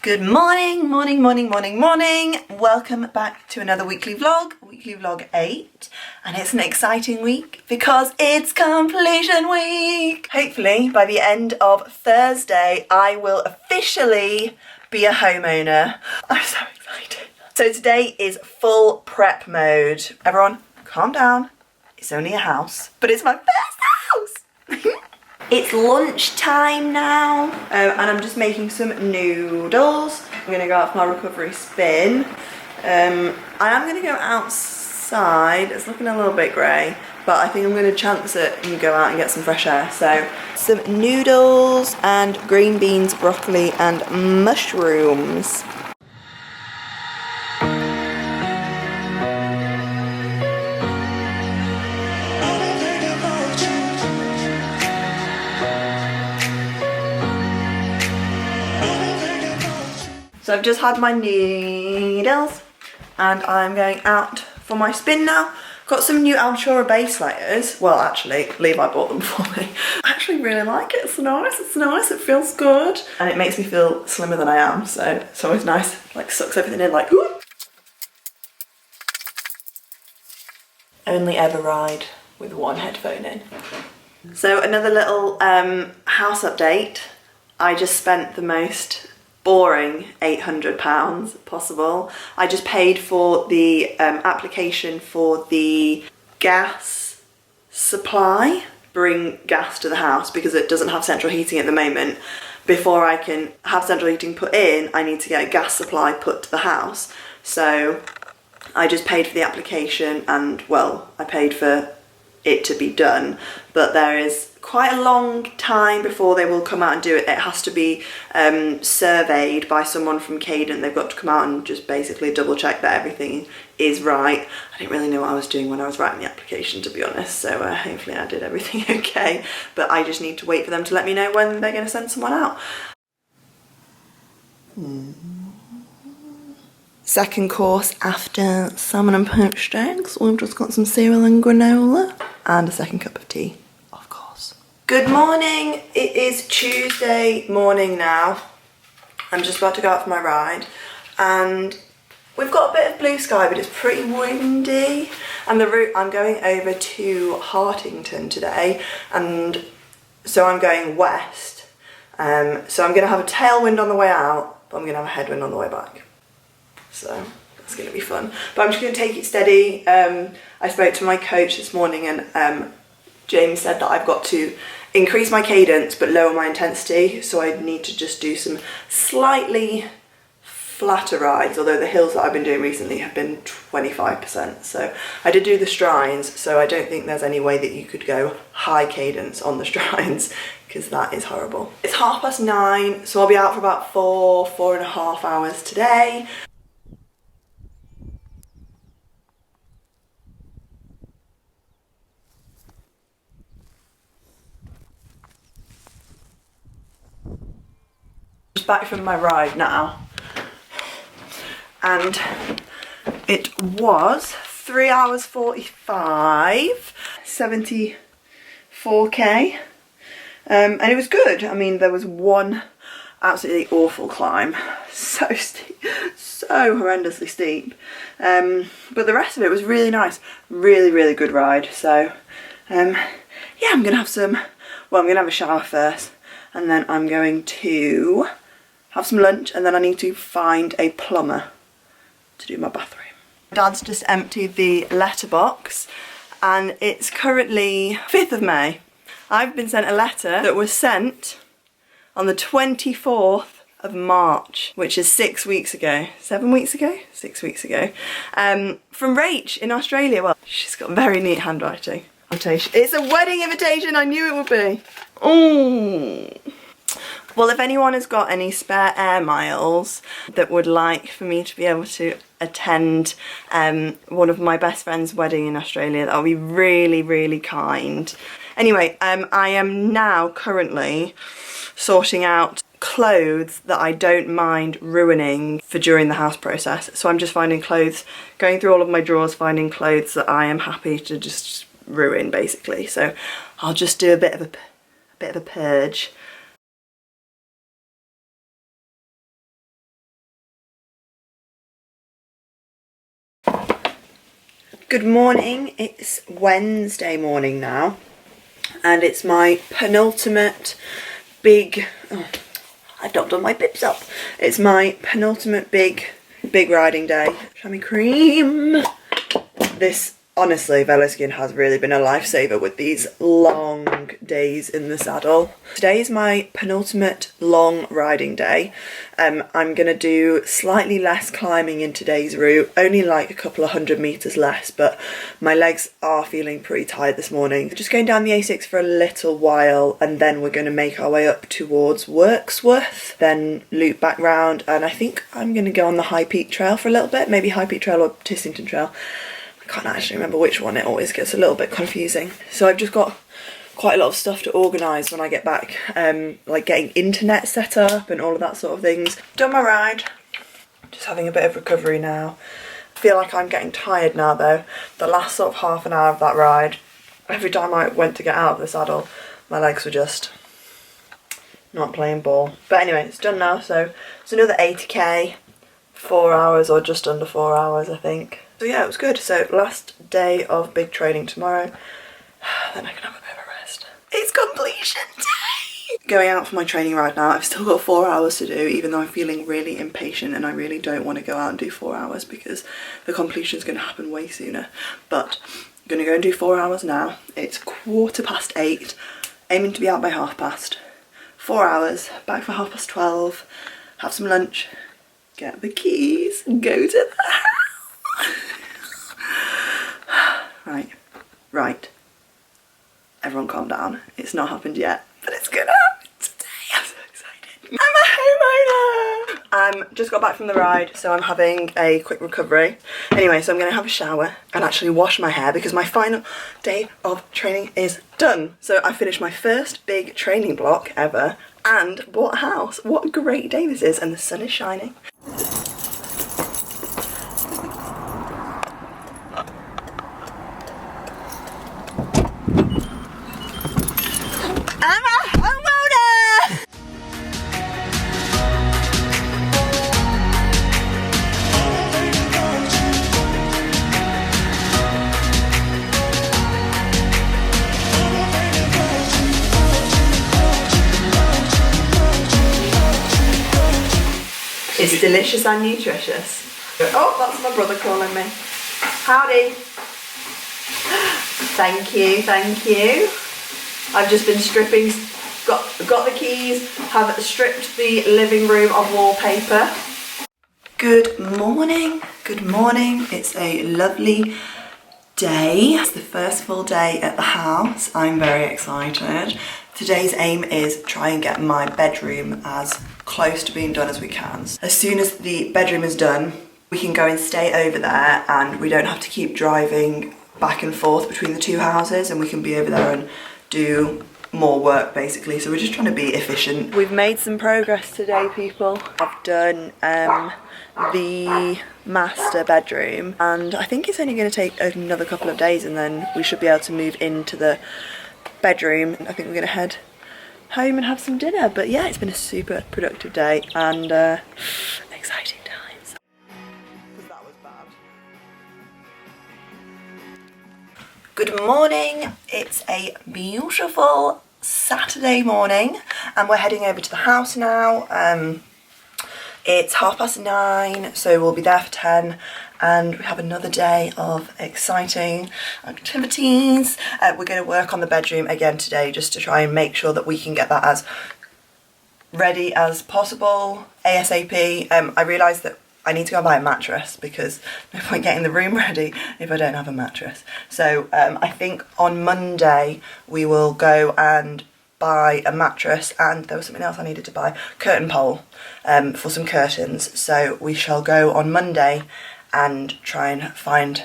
Good morning, morning. Welcome back to another weekly vlog 8. And it's an exciting week because it's completion week. Hopefully by the end of Thursday, I will officially be a homeowner. I'm so excited. So today is full prep mode. Everyone, calm down. It's only a house, but it's my first house. It's lunchtime now, and I'm just making some noodles. I'm gonna go out for my recovery spin. I am gonna go outside. It's looking a little bit grey, but I think I'm gonna chance it and go out and get some fresh air. So some noodles and green beans, broccoli and mushrooms. So I've just had my noodles and I'm going out for my spin now. Got some new Altura base layers. Well, actually, Levi bought them for me. I actually really like it. It's nice, it feels good. And it makes me feel slimmer than I am, so it's always nice. Like sucks everything in like, whoop. Only ever ride with one headphone in. So another little house update. I just spent the most boring £800 possible. I just paid for the application for the gas supply, bring gas to the house because it doesn't have central heating at the moment. Before I can have central heating put in, I need to get a gas supply put to the house. So I just paid for the application and, well, I paid for it to be done, but there is quite a long time before they will come out and do it. It has to be surveyed by someone from Cadent. They've got to come out and just basically double check that everything is right. I didn't really know what I was doing when I was writing the application, to be honest, so hopefully I did everything okay, but I just need to wait for them to let me know when they're going to send someone out. Second course after salmon and poached eggs. We've just got some cereal and granola and a second cup of tea, of course. Good morning. It is Tuesday morning now. I'm just about to go out for my ride and we've got a bit of blue sky, but it's pretty windy. And the route, I'm going over to Hartington today, and so I'm going west. So I'm going to have a tailwind on the way out, but I'm going to have a headwind on the way back. So that's going to be fun. But I'm just going to take it steady. I spoke to my coach this morning and James said that I've got to increase my cadence but lower my intensity. So I need to just do some slightly flatter rides, although the hills that I've been doing recently have been 25%. So I did do the strides, so I don't think there's any way that you could go high cadence on the strides because that is horrible. It's 9:30, so I'll be out for about 4.5 hours today. Back from my ride now, and it was 3 hours 45, 74k, and it was good. I mean, there was one absolutely awful climb, so steep, so horrendously steep, but the rest of it was really nice, really good ride. So yeah, I'm gonna have some, well, I'm gonna have a shower first and then I'm going to have some lunch, and then I need to find a plumber to do my bathroom. Dad's just emptied the letterbox and it's currently 5th of May. I've been sent a letter that was sent on the 24th of March, which is 6 weeks ago. 7 weeks ago? 6 weeks ago. From Rach in Australia. Well, she's got very neat handwriting. It's a wedding invitation, I knew it would be. Oh. Well, if anyone has got any spare air miles that would like for me to be able to attend one of my best friend's wedding in Australia, that would be really kind. Anyway, I am now currently sorting out clothes that I don't mind ruining for during the house process. So I'm just finding clothes, going through all of my drawers, finding clothes that I am happy to just ruin, basically. So I'll just do a bit of a purge. Good morning, it's Wednesday morning now, and it's my penultimate big, I've not done my bibs up. It's my penultimate big riding day. Chamois cream. This, honestly, Veloskin has really been a lifesaver with these long days in the saddle. Today is my penultimate long riding day. I'm gonna do slightly less climbing in today's route, only like a couple of 100 meters less, but my legs are feeling pretty tired this morning. Just going down the A6 for a little while, and then we're gonna make our way up towards Wirksworth, then loop back round, and I think I'm gonna go on the High Peak Trail for a little bit, maybe High Peak Trail or Tissington Trail. I can't actually remember which one, it always gets a little bit confusing. So I've just got quite a lot of stuff to organise when I get back, like getting internet set up and all of that sort of things. Done my ride, just having a bit of recovery now. I feel like I'm getting tired now though. The last sort of half an hour of that ride, every time I went to get out of the saddle, my legs were just not playing ball. But anyway, it's done now, so it's another 80k, 4 hours or just under 4 hours I think. So yeah, it was good. So last day of big training tomorrow, then I can have a bit of a rest. It's completion day! Going out for my training ride now. I've still got 4 hours to do, even though I'm feeling really impatient and I really don't want to go out and do 4 hours because the completion is going to happen way sooner. But I'm going to go and do 4 hours now. It's 8:15, aiming to be out by 12:30. 4 hours, back for 12:30, have some lunch, get the keys, and go to the house. Right. Everyone calm down. It's not happened yet, but it's gonna happen today. I'm so excited. I'm a homeowner! Just got back from the ride, so I'm having a quick recovery. Anyway, so I'm gonna have a shower and actually wash my hair because my final day of training is done. So I finished my first big training block ever and bought a house. What a great day this is, and the sun is shining. It's delicious and nutritious. Oh, that's my brother calling me. Howdy. Thank you, thank you. I've just been stripping, got the keys, have stripped the living room of wallpaper. Good morning, good morning. It's a lovely day. It's the first full day at the house. I'm very excited. Today's aim is try and get my bedroom as close to being done as we can. As soon as the bedroom is done, we can go and stay over there and we don't have to keep driving back and forth between the two houses, and we can be over there and do more work basically. So we're just trying to be efficient. We've made some progress today, people. I've done the master bedroom and I think it's only going to take another couple of days and then we should be able to move into the bedroom. I think we're going to head home and have some dinner, but yeah, it's been a super productive day and exciting times. That was bad. Good morning, it's a beautiful Saturday morning and we're heading over to the house now. It's 9:30, so we'll be there for 10 and we have another day of exciting activities. We're going to work on the bedroom again today just to try and make sure that we can get that as ready as possible ASAP. I realised that I need to go and buy a mattress because no point getting the room ready if I don't have a mattress. So I think on Monday we will go and buy a mattress, and there was something else I needed to buy, curtain pole for some curtains. So we shall go on Monday and try and find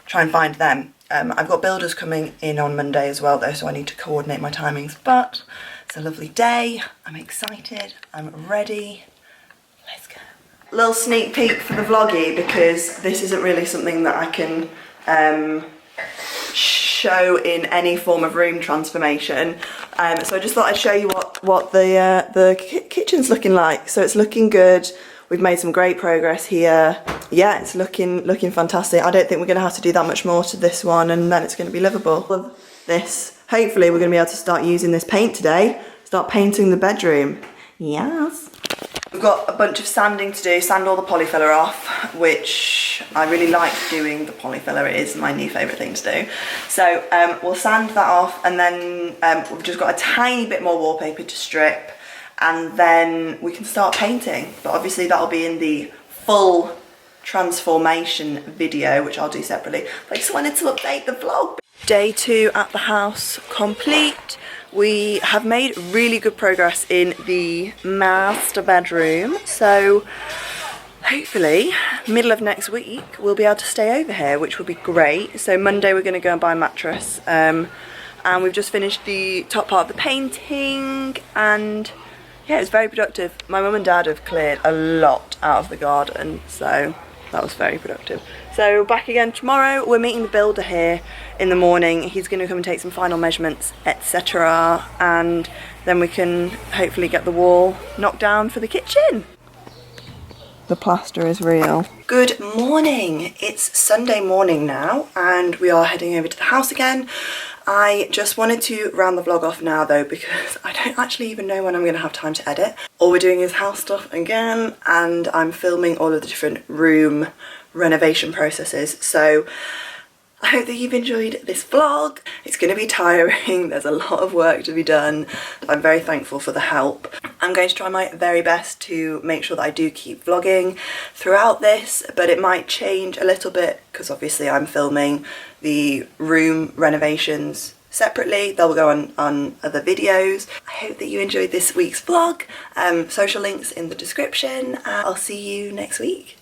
them. I've got builders coming in on Monday as well though, so I need to coordinate my timings, but it's a lovely day. I'm excited, I'm ready, let's go. Little sneak peek for the vloggy because this isn't really something that I can show in any form of room transformation. So I just thought I'd show you what the kitchen's looking like. So it's looking good. We've made some great progress here. yeah, it's looking fantastic. I don't think we're going to have to do that much more to this one, and then it's going to be livable. Love this. Hopefully we're going to be able to start using this paint today. Start painting the bedroom. Yes. We've got a bunch of sanding to do, sand all the polyfiller off, which I really like doing the polyfiller. It is my new favourite thing to do. So we'll sand that off, and then we've just got a tiny bit more wallpaper to strip, and then we can start painting. But obviously that'll be in the full transformation video, which I'll do separately. But I just wanted to update the vlog. Day 2 at the house complete. We have made really good progress in the master bedroom, so hopefully middle of next week we'll be able to stay over here, which will be great. So Monday we're going to go and buy a mattress, and we've just finished the top part of the painting, and yeah, it was very productive. My mum and dad have cleared a lot out of the garden, so that was very productive. So back again tomorrow. We're meeting the builder here in the morning. He's going to come and take some final measurements, etc., and then we can hopefully get the wall knocked down for the kitchen. The plaster is real. Good morning. It's Sunday morning now, and we are heading over to the house again. I just wanted to round the vlog off now though, because I don't actually even know when I'm going to have time to edit. All we're doing is house stuff again, and I'm filming all of the different room renovation processes. So I hope that you've enjoyed this vlog. It's going to be tiring. There's a lot of work to be done. I'm very thankful for the help. I'm going to try my very best to make sure that I do keep vlogging throughout this, but it might change a little bit because obviously I'm filming the room renovations separately. They'll go on other videos. I hope that you enjoyed this week's vlog. Social links in the description. I'll see you next week.